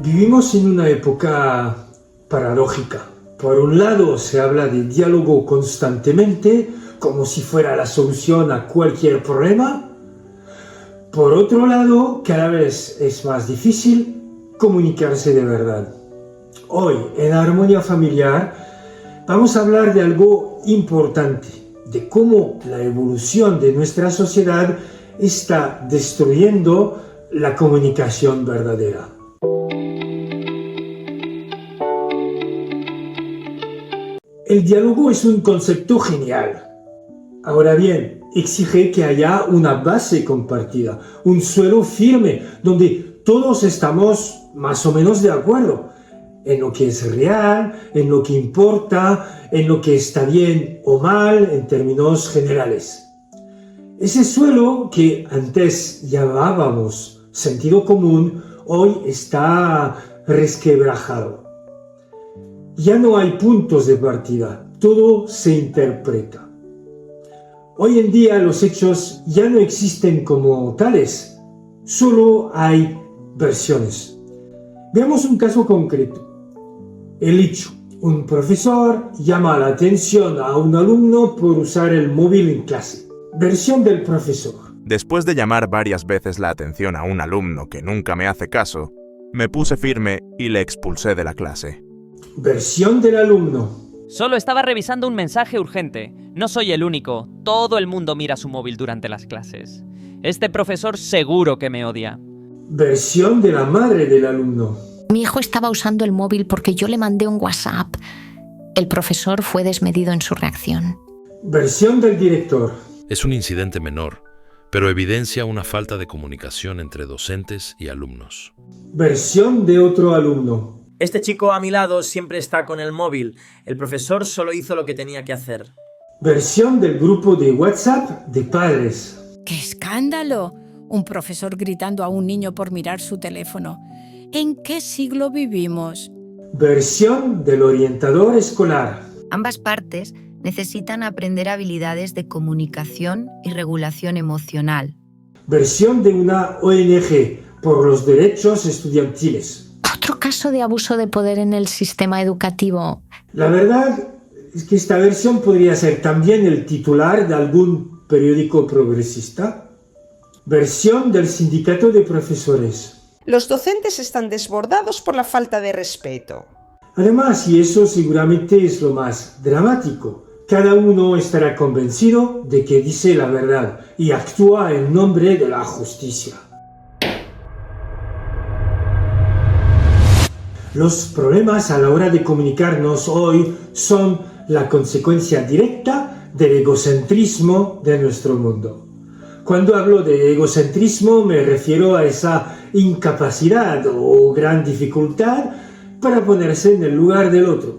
Vivimos en una época paradójica. Por un lado se habla de diálogo constantemente, como si fuera la solución a cualquier problema. Por otro lado, cada vez es más difícil comunicarse de verdad. Hoy, en Armonía Familiar, vamos a hablar de algo importante, de cómo la evolución de nuestra sociedad está destruyendo la comunicación verdadera. El diálogo es un concepto genial. Ahora bien, exige que haya una base compartida, un suelo firme, donde todos estamos más o menos de acuerdo en lo que es real, en lo que importa, en lo que está bien o mal en términos generales. Ese suelo que antes llamábamos sentido común, hoy está resquebrajado. Ya no hay puntos de partida, todo se interpreta. Hoy en día los hechos ya no existen como tales, solo hay versiones. Veamos un caso concreto. El hecho: un profesor llama la atención a un alumno por usar el móvil en clase. Versión del profesor. Después de llamar varias veces la atención a un alumno que nunca me hace caso, me puse firme y le expulsé de la clase. Versión del alumno. Solo estaba revisando un mensaje urgente. No soy el único. Todo el mundo mira su móvil durante las clases. Este profesor seguro que me odia. Versión de la madre del alumno. Mi hijo estaba usando el móvil porque yo le mandé un WhatsApp. El profesor fue desmedido en su reacción. Versión del director. Es un incidente menor, pero evidencia una falta de comunicación entre docentes y alumnos. Versión de otro alumno. Este chico a mi lado siempre está con el móvil. El profesor solo hizo lo que tenía que hacer. Versión del grupo de WhatsApp de padres. ¡Qué escándalo! Un profesor gritando a un niño por mirar su teléfono. ¿En qué siglo vivimos? Versión del orientador escolar. Ambas partes necesitan aprender habilidades de comunicación y regulación emocional. Versión de una ONG por los derechos estudiantiles. Otro caso de abuso de poder en el sistema educativo. La verdad es que esta versión podría ser también el titular de algún periódico progresista. Versión del sindicato de profesores. Los docentes están desbordados por la falta de respeto. Además, y eso seguramente es lo más dramático, cada uno estará convencido de que dice la verdad y actúa en nombre de la justicia. Los problemas a la hora de comunicarnos hoy son la consecuencia directa del egocentrismo de nuestro mundo. Cuando hablo de egocentrismo me refiero a esa incapacidad o gran dificultad para ponerse en el lugar del otro.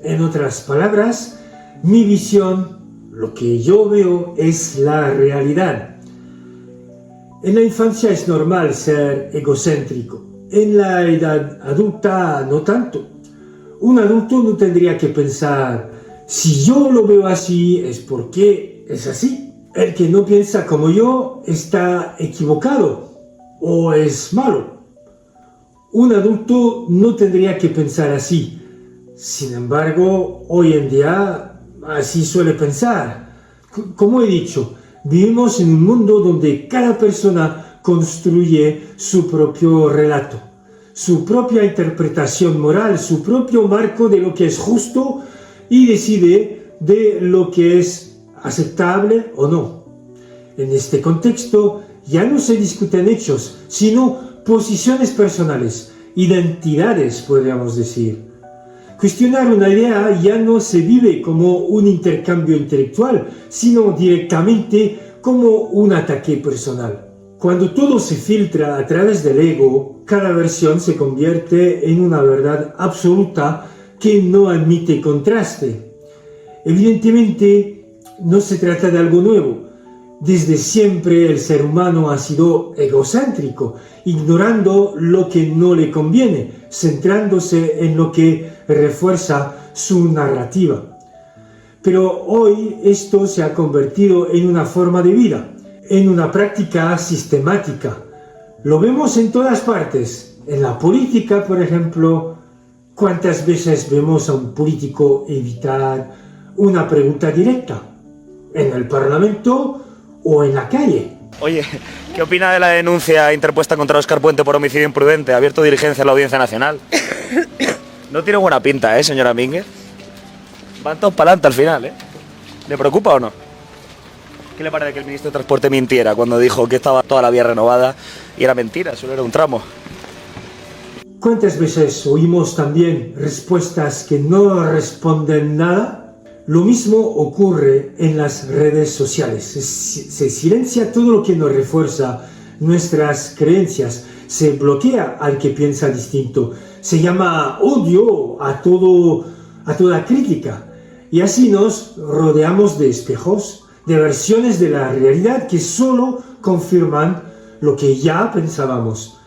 En otras palabras, mi visión, lo que yo veo, es la realidad. En la infancia es normal ser egocéntrico. En la edad adulta no tanto. Un adulto no tendría que pensar, si yo lo veo así es porque es así. El que no piensa como yo está equivocado o es malo. Un adulto no tendría que pensar así. Sin embargo, hoy en día así suele pensar. Como he dicho, vivimos en un mundo donde cada persona construye su propio relato, su propia interpretación moral, su propio marco de lo que es justo y decide de lo que es aceptable o no. En este contexto ya no se discuten hechos, sino posiciones personales, identidades, podríamos decir. Cuestionar una idea ya no se vive como un intercambio intelectual, sino directamente como un ataque personal. Cuando todo se filtra a través del ego, cada versión se convierte en una verdad absoluta que no admite contraste. Evidentemente, no se trata de algo nuevo. Desde siempre el ser humano ha sido egocéntrico, ignorando lo que no le conviene, centrándose en lo que refuerza su narrativa. Pero hoy esto se ha convertido en una forma de vida, en una práctica sistemática. Lo vemos en todas partes, En la política, por ejemplo, ¿cuántas veces vemos a un político evitar una pregunta directa? ¿En el Parlamento o en la calle? Oye, ¿qué opina de la denuncia interpuesta contra Óscar Puente por homicidio imprudente, abierto dirigencia a la Audiencia Nacional? No tiene buena pinta, señora Mínguez. Van todos para adelante al final, ¿Le preocupa o no? ¿Qué le parece que el ministro de Transporte mintiera cuando dijo que estaba toda la vía renovada y era mentira, solo era un tramo? ¿Cuántas veces oímos también respuestas que no responden nada? Lo mismo ocurre en las redes sociales. Se silencia todo lo que nos refuerza nuestras creencias. Se bloquea al que piensa distinto. Se llama odio a toda crítica. Y así nos rodeamos de espejos, de versiones de la realidad que solo confirman lo que ya pensábamos.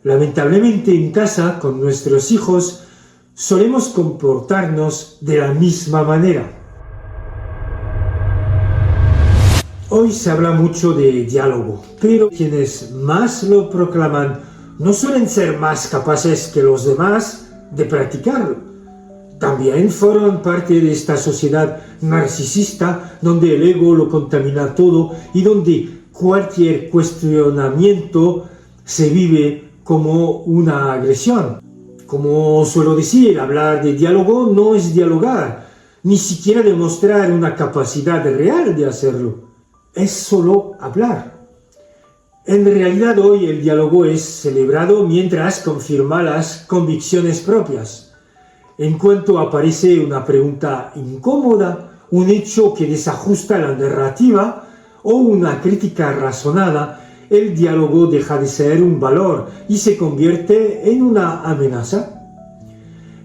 Lamentablemente en casa, con nuestros hijos, solemos comportarnos de la misma manera. Hoy se habla mucho de diálogo, pero quienes más lo proclaman no suelen ser más capaces que los demás de practicarlo. También forman parte de esta sociedad narcisista donde el ego lo contamina todo y donde cualquier cuestionamiento se vive como una agresión. Como suelo decir, hablar de diálogo no es dialogar, ni siquiera demostrar una capacidad real de hacerlo. Es solo hablar. En realidad hoy el diálogo es celebrado mientras confirma las convicciones propias. En cuanto aparece una pregunta incómoda, un hecho que desajusta la narrativa o una crítica razonada, el diálogo deja de ser un valor y se convierte en una amenaza.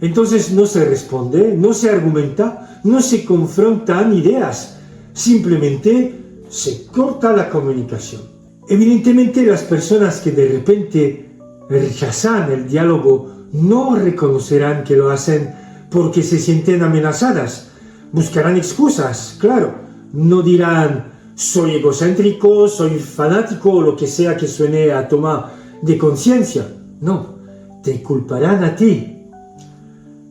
Entonces no se responde, no se argumenta, no se confrontan ideas, simplemente se corta la comunicación. Evidentemente las personas que de repente rechazan el diálogo no reconocerán que lo hacen porque se sienten amenazadas. Buscarán excusas, claro. No dirán soy egocéntrico, soy fanático o lo que sea que suene a toma de conciencia. No, te culparán a ti.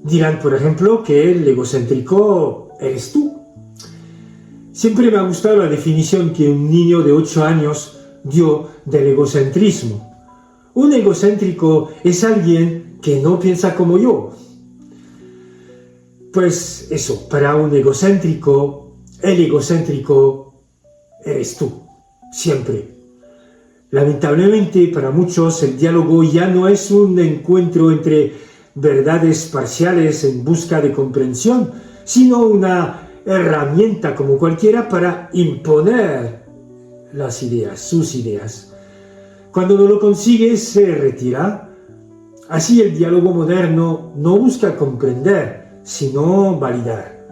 Dirán, por ejemplo, que el egocéntrico eres tú. Siempre me ha gustado la definición que un niño de 8 años dio del egocentrismo. Un egocéntrico es alguien que no piensa como yo. Pues eso, para un egocéntrico, el egocéntrico eres tú, siempre. Lamentablemente para muchos el diálogo ya no es un encuentro entre verdades parciales en busca de comprensión, sino una herramienta como cualquiera para imponer las ideas, sus ideas. Cuando no lo consigue, se retira. Así el diálogo moderno no busca comprender, sino validar.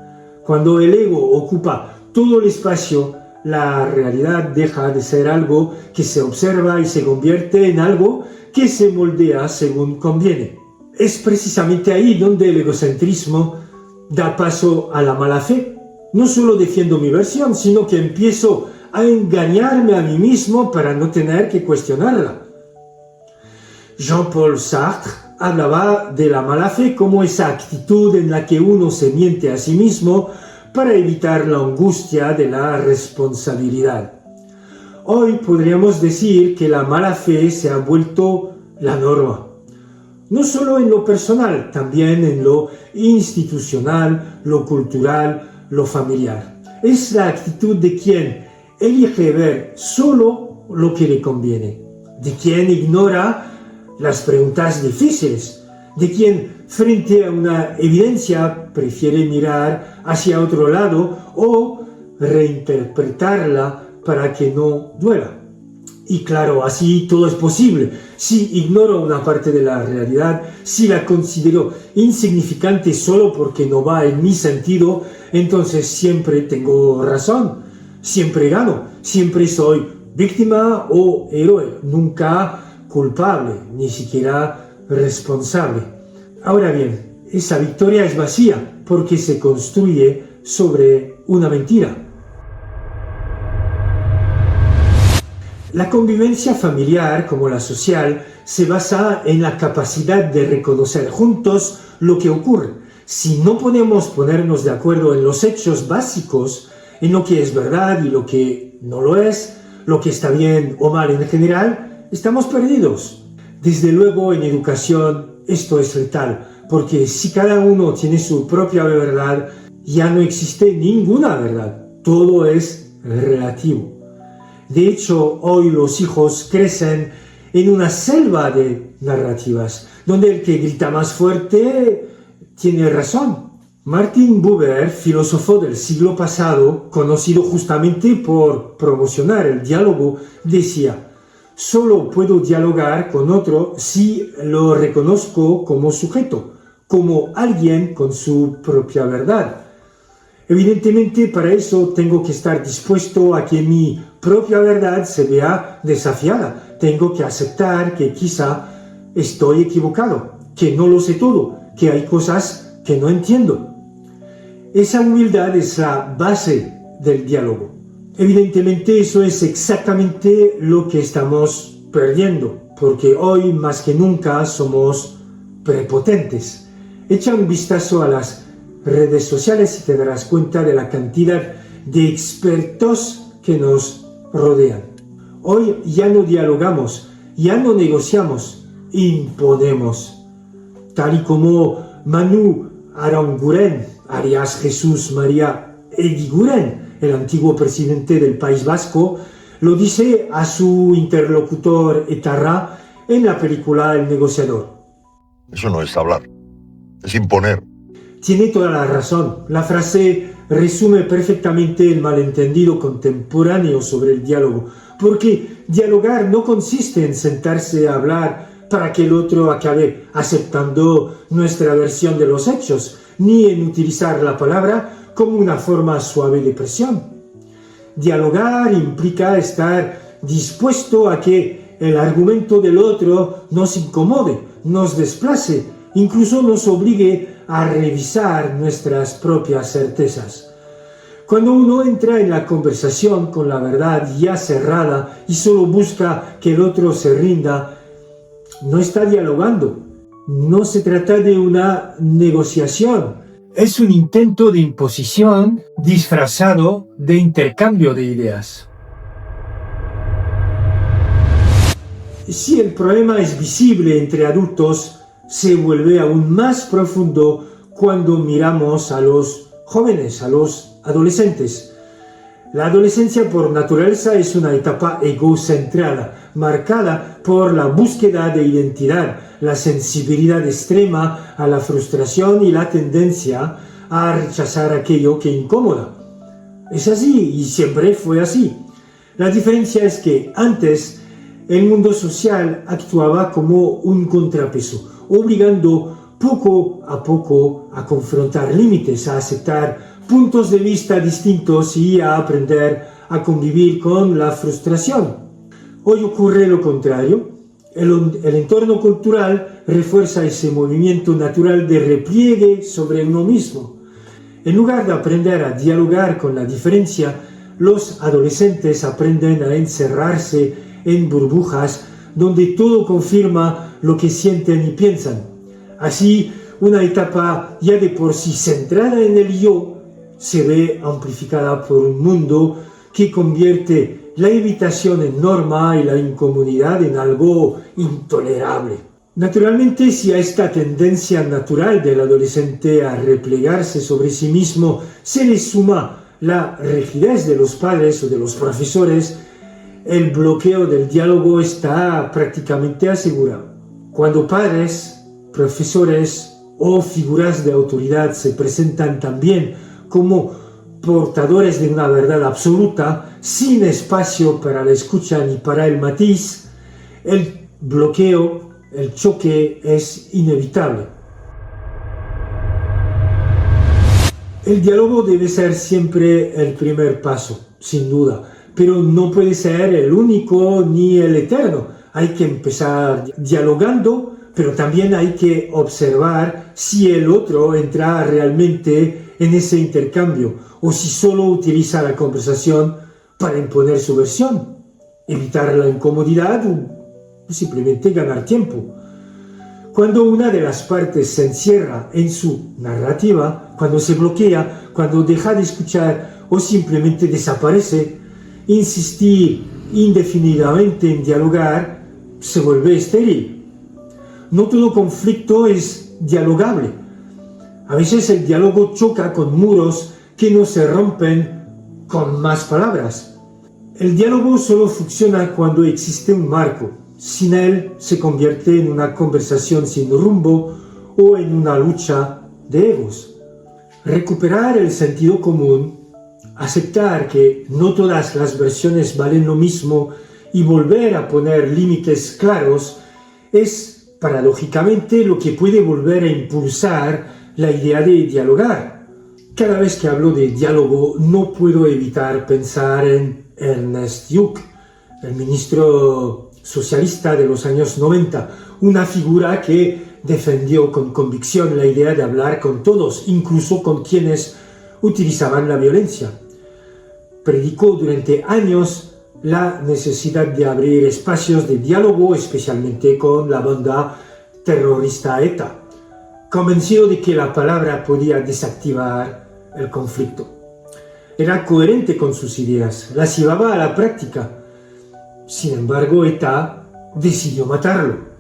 Cuando el ego ocupa todo el espacio, la realidad deja de ser algo que se observa y se convierte en algo que se moldea según conviene. Es precisamente ahí donde el egocentrismo da paso a la mala fe. No solo defiendo mi versión, sino que empiezo a engañarme a mí mismo para no tener que cuestionarla. Jean-Paul Sartre hablaba de la mala fe como esa actitud en la que uno se miente a sí mismo para evitar la angustia de la responsabilidad. Hoy podríamos decir que la mala fe se ha vuelto la norma. No solo en lo personal, también en lo institucional, lo cultural, lo familiar. Es la actitud de quien elige ver solo lo que le conviene, de quien ignora las preguntas difíciles, de quien frente a una evidencia prefiere mirar hacia otro lado o reinterpretarla para que no duela. Y claro, así todo es posible. Si ignoro una parte de la realidad, si la considero insignificante solo porque no va en mi sentido, entonces siempre tengo razón, siempre gano, siempre soy víctima o héroe, nunca culpable, ni siquiera responsable. Ahora bien, esa victoria es vacía porque se construye sobre una mentira. La convivencia familiar, como la social, se basa en la capacidad de reconocer juntos lo que ocurre. Si no podemos ponernos de acuerdo en los hechos básicos, en lo que es verdad y lo que no lo es, lo que está bien o mal en general, estamos perdidos. Desde luego, en educación esto es letal, porque si cada uno tiene su propia verdad, ya no existe ninguna verdad. Todo es relativo. De hecho, hoy los hijos crecen en una selva de narrativas, donde el que grita más fuerte tiene razón. Martin Buber, filósofo del siglo pasado, conocido justamente por promocionar el diálogo, decía: solo puedo dialogar con otro si lo reconozco como sujeto, como alguien con su propia verdad. Evidentemente, para eso tengo que estar dispuesto a que mi propia verdad se vea desafiada. Tengo que aceptar que quizá estoy equivocado, que no lo sé todo, que hay cosas que no entiendo. Esa humildad es la base del diálogo. Evidentemente, eso es exactamente lo que estamos perdiendo, porque hoy más que nunca somos prepotentes. Echa un vistazo a las redes sociales y te darás cuenta de la cantidad de expertos que nos rodean. Hoy ya no dialogamos, ya no negociamos, imponemos. Tal y como Manu Aranguren, alias Jesús María Eguiguren, el antiguo presidente del País Vasco, lo dice a su interlocutor etarra en la película El negociador. Eso no es hablar, es imponer. Tiene toda la razón. La frase resume perfectamente el malentendido contemporáneo sobre el diálogo, porque dialogar no consiste en sentarse a hablar para que el otro acabe aceptando nuestra versión de los hechos, ni en utilizar la palabra como una forma suave de presión. Dialogar implica estar dispuesto a que el argumento del otro nos incomode, nos desplace, incluso nos obligue a revisar nuestras propias certezas. Cuando uno entra en la conversación con la verdad ya cerrada y solo busca que el otro se rinda, no está dialogando. No se trata de una negociación. Es un intento de imposición disfrazado de intercambio de ideas. Si el problema es visible entre adultos, se vuelve aún más profundo cuando miramos a los jóvenes, a los adolescentes. La adolescencia por naturaleza es una etapa egocentrada, marcada por la búsqueda de identidad, la sensibilidad extrema a la frustración y la tendencia a rechazar aquello que incomoda. Es así y siempre fue así. La diferencia es que antes el mundo social actuaba como un contrapeso, obligando poco a confrontar límites, a aceptar puntos de vista distintos y a aprender a convivir con la frustración. Hoy ocurre lo contrario. El entorno cultural refuerza ese movimiento natural de repliegue sobre uno mismo. En lugar de aprender a dialogar con la diferencia, los adolescentes aprenden a encerrarse en burbujas donde todo confirma lo que sienten y piensan. Así, una etapa ya de por sí centrada en el yo se ve amplificada por un mundo que convierte la evitación en norma y la incomodidad en algo intolerable. Naturalmente, si a esta tendencia natural del adolescente a replegarse sobre sí mismo se le suma la rigidez de los padres o de los profesores, el bloqueo del diálogo está prácticamente asegurado. Cuando padres, profesores o figuras de autoridad se presentan también como portadores de una verdad absoluta, sin espacio para la escucha ni para el matiz, el bloqueo, el choque es inevitable. El diálogo debe ser siempre el primer paso, sin duda, pero no puede ser el único ni el eterno. Hay que empezar dialogando, pero también hay que observar si el otro entra realmente en ese intercambio o si solo utiliza la conversación para imponer su versión. evitar la incomodidad o simplemente ganar tiempo. Cuando una de las partes se encierra en su narrativa, cuando se bloquea, cuando deja de escuchar o simplemente desaparece, insistir indefinidamente en dialogar se vuelve estéril. No todo conflicto es dialogable. A veces el diálogo choca con muros que no se rompen con más palabras. El diálogo solo funciona cuando existe un marco. Sin él se convierte en una conversación sin rumbo o en una lucha de egos. Recuperar el sentido común, aceptar que no todas las versiones valen lo mismo y volver a poner límites claros es paradójicamente lo que puede volver a impulsar la idea de dialogar. Cada vez que hablo de diálogo no puedo evitar pensar en Ernest Lluch, el ministro socialista de los años 90, una figura que defendió con convicción la idea de hablar con todos, incluso con quienes utilizaban la violencia. Predicó durante años la necesidad de abrir espacios de diálogo, especialmente con la banda terrorista ETA, convencido de que la palabra podía desactivar el conflicto. Era coherente con sus ideas, las llevaba a la práctica. Sin embargo, ETA decidió matarlo.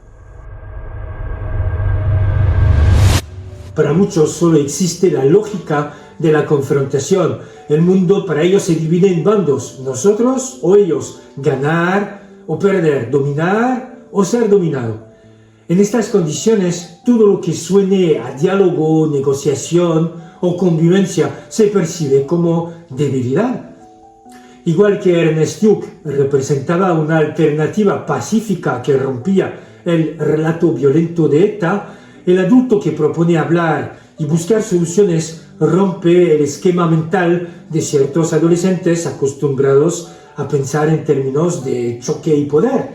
Para muchos solo existe la lógica de la confrontación. El mundo para ellos se divide en bandos, nosotros o ellos, ganar o perder, dominar o ser dominado. En estas condiciones, todo lo que suene a diálogo, negociación o convivencia se percibe como debilidad. Igual que Ernest Lluch representaba una alternativa pacífica que rompía el relato violento de ETA, el adulto que propone hablar y buscar soluciones rompe el esquema mental de ciertos adolescentes acostumbrados a pensar en términos de choque y poder,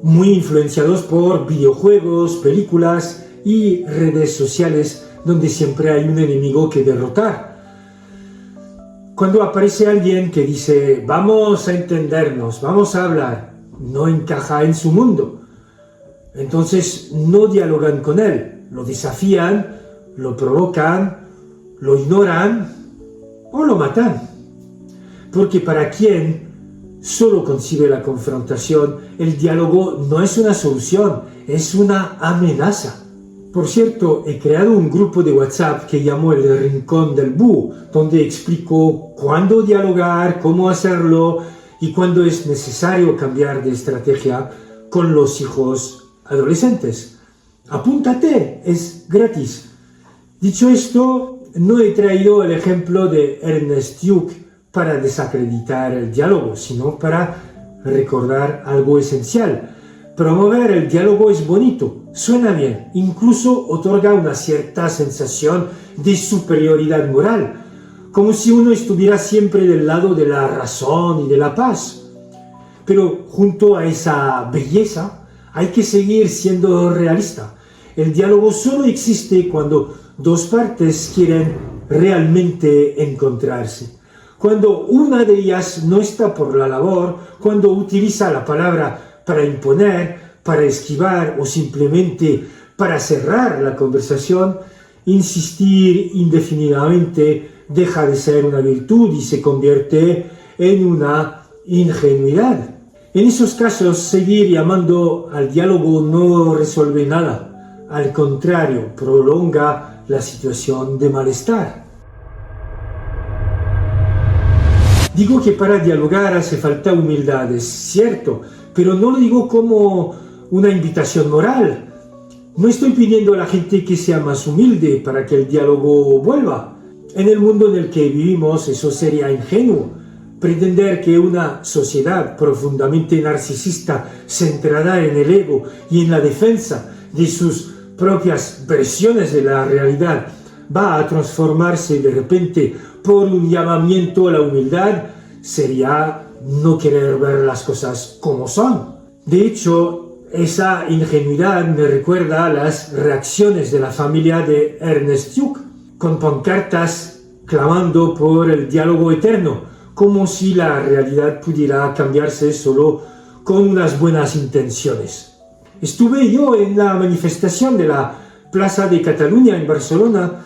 muy influenciados por videojuegos, películas y redes sociales donde siempre hay un enemigo que derrotar. Cuando aparece alguien que dice vamos a entendernos, vamos a hablar, no encaja en su mundo. Entonces no dialogan con él, lo desafían, lo provocan, lo ignoran o lo matan. Porque para quien solo concibe la confrontación, el diálogo no es una solución, es una amenaza. Por cierto, he creado un grupo de WhatsApp que llamo el Rincón del Búho, donde explico cuándo dialogar, cómo hacerlo y cuándo es necesario cambiar de estrategia con los hijos adolescentes. Apúntate, es gratis. Dicho esto, no he traído el ejemplo de Ernest Lluch para desacreditar el diálogo, sino para recordar algo esencial. Promover el diálogo es bonito, suena bien, incluso otorga una cierta sensación de superioridad moral, como si uno estuviera siempre del lado de la razón y de la paz. Pero junto a esa belleza hay que seguir siendo realista. El diálogo solo existe cuando dos partes quieren realmente encontrarse. Cuando una de ellas no está por la labor, cuando utiliza la palabra para imponer, para esquivar o simplemente para cerrar la conversación, insistir indefinidamente deja de ser una virtud y se convierte en una ingenuidad. En esos casos, seguir llamando al diálogo no resuelve nada. Al contrario, prolonga la situación de malestar. Digo que para dialogar hace falta humildad, es cierto, pero no lo digo como una invitación moral. No estoy pidiendo a la gente que sea más humilde para que el diálogo vuelva. En el mundo en el que vivimos eso sería ingenuo. Pretender que una sociedad profundamente narcisista, centrada en el ego y en la defensa de sus propias versiones de la realidad, va a transformarse de repente por un llamamiento a la humildad, sería no querer ver las cosas como son. De hecho, esa ingenuidad me recuerda a las reacciones de la familia de Ernest Lluch, con pancartas clamando por el diálogo eterno, como si la realidad pudiera cambiarse solo con unas buenas intenciones. Estuve yo en la manifestación de la Plaza de Cataluña en Barcelona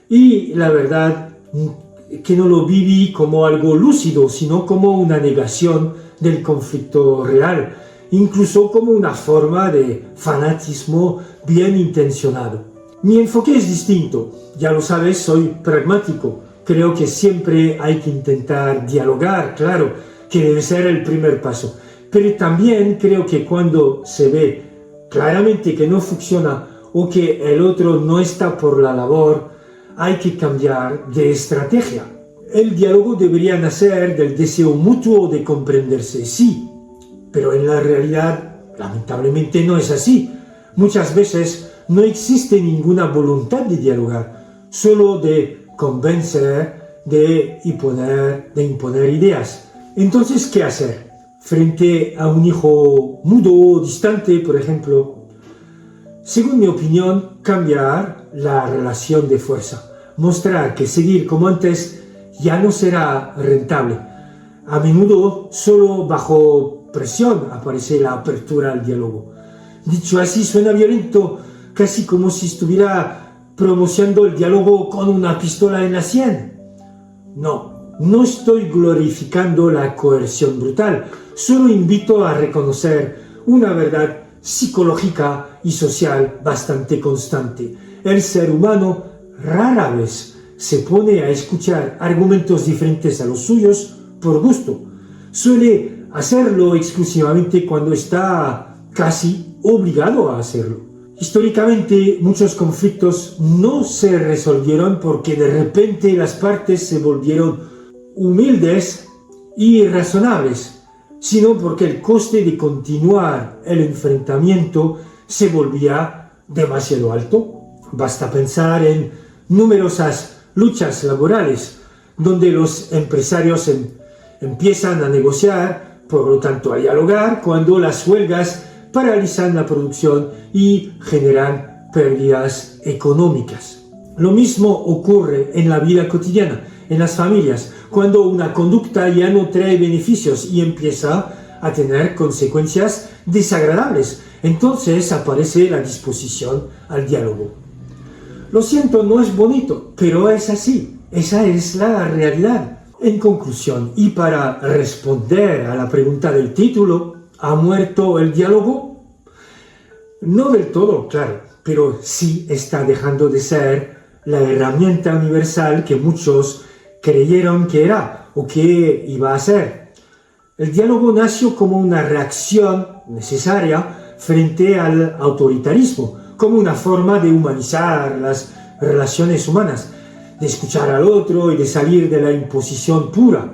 y la verdad que no lo viví como algo lúcido, sino como una negación del conflicto real, incluso como una forma de fanatismo bien intencionado. Mi enfoque es distinto, ya lo sabes, soy pragmático. Creo que siempre hay que intentar dialogar, claro, que debe ser el primer paso. Pero también creo que cuando se ve claramente que no funciona o que el otro no está por la labor, hay que cambiar de estrategia. El diálogo debería nacer del deseo mutuo de comprenderse, sí, pero en la realidad, lamentablemente, no es así. Muchas veces no existe ninguna voluntad de dialogar, solo de convencer, de imponer ideas. Entonces, ¿qué hacer? Frente a un hijo mudo o distante, por ejemplo, según mi opinión, cambiar la relación de fuerza. Mostrar que seguir como antes ya no será rentable. A menudo, solo bajo presión aparece la apertura al diálogo. Dicho así, suena violento, casi como si estuviera promocionando el diálogo con una pistola en la sien. No estoy glorificando la coerción brutal, solo invito a reconocer una verdad psicológica y social bastante constante. El ser humano rara vez se pone a escuchar argumentos diferentes a los suyos por gusto. Suele hacerlo exclusivamente cuando está casi obligado a hacerlo. Históricamente, muchos conflictos no se resolvieron porque de repente las partes se volvieron humildes y razonables, sino porque el coste de continuar el enfrentamiento se volvía demasiado alto. Basta pensar en numerosas luchas laborales, donde los empresarios empiezan a negociar, por lo tanto a dialogar, cuando las huelgas paralizan la producción y generan pérdidas económicas. Lo mismo ocurre en la vida cotidiana, en las familias, cuando una conducta ya no trae beneficios y empieza a tener consecuencias desagradables. Entonces aparece la disposición al diálogo. Lo siento, no es bonito, pero es así. Esa es la realidad. En conclusión, y para responder a la pregunta del título, ¿ha muerto el diálogo? No del todo, claro, pero sí está dejando de ser la herramienta universal que muchos creyeron que era o que iba a ser. El diálogo nació como una reacción necesaria frente al autoritarismo, como una forma de humanizar las relaciones humanas, de escuchar al otro y de salir de la imposición pura.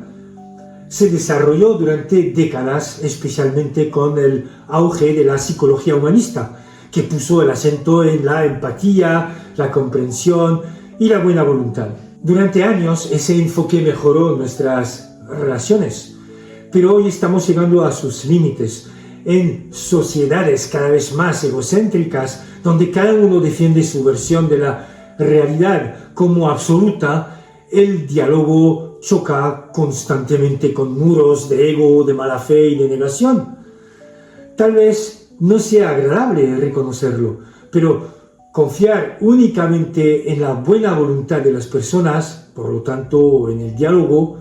Se desarrolló durante décadas, especialmente con el auge de la psicología humanista, que puso el acento en la empatía, la comprensión y la buena voluntad. Durante años ese enfoque mejoró nuestras relaciones, pero hoy estamos llegando a sus límites. En sociedades cada vez más egocéntricas, donde cada uno defiende su versión de la realidad como absoluta, el diálogo choca constantemente con muros de ego, de mala fe y de negación. Tal vez no sea agradable reconocerlo, pero confiar únicamente en la buena voluntad de las personas, por lo tanto en el diálogo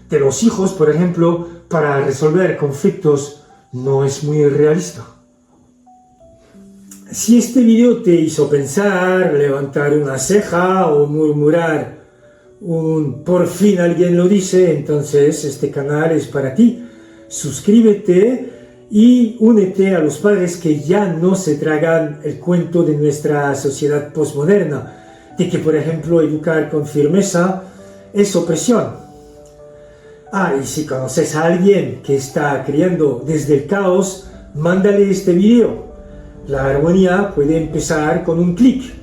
de los hijos, por ejemplo, para resolver conflictos, no es muy realista. Si este vídeo te hizo pensar, levantar una ceja o murmurar por fin alguien lo dice, entonces este canal es para ti. Suscríbete y únete a los padres que ya no se tragan el cuento de nuestra sociedad postmoderna, de que, por ejemplo, educar con firmeza es opresión. Y si conoces a alguien que está criando desde el caos, mándale este video. La armonía puede empezar con un clic.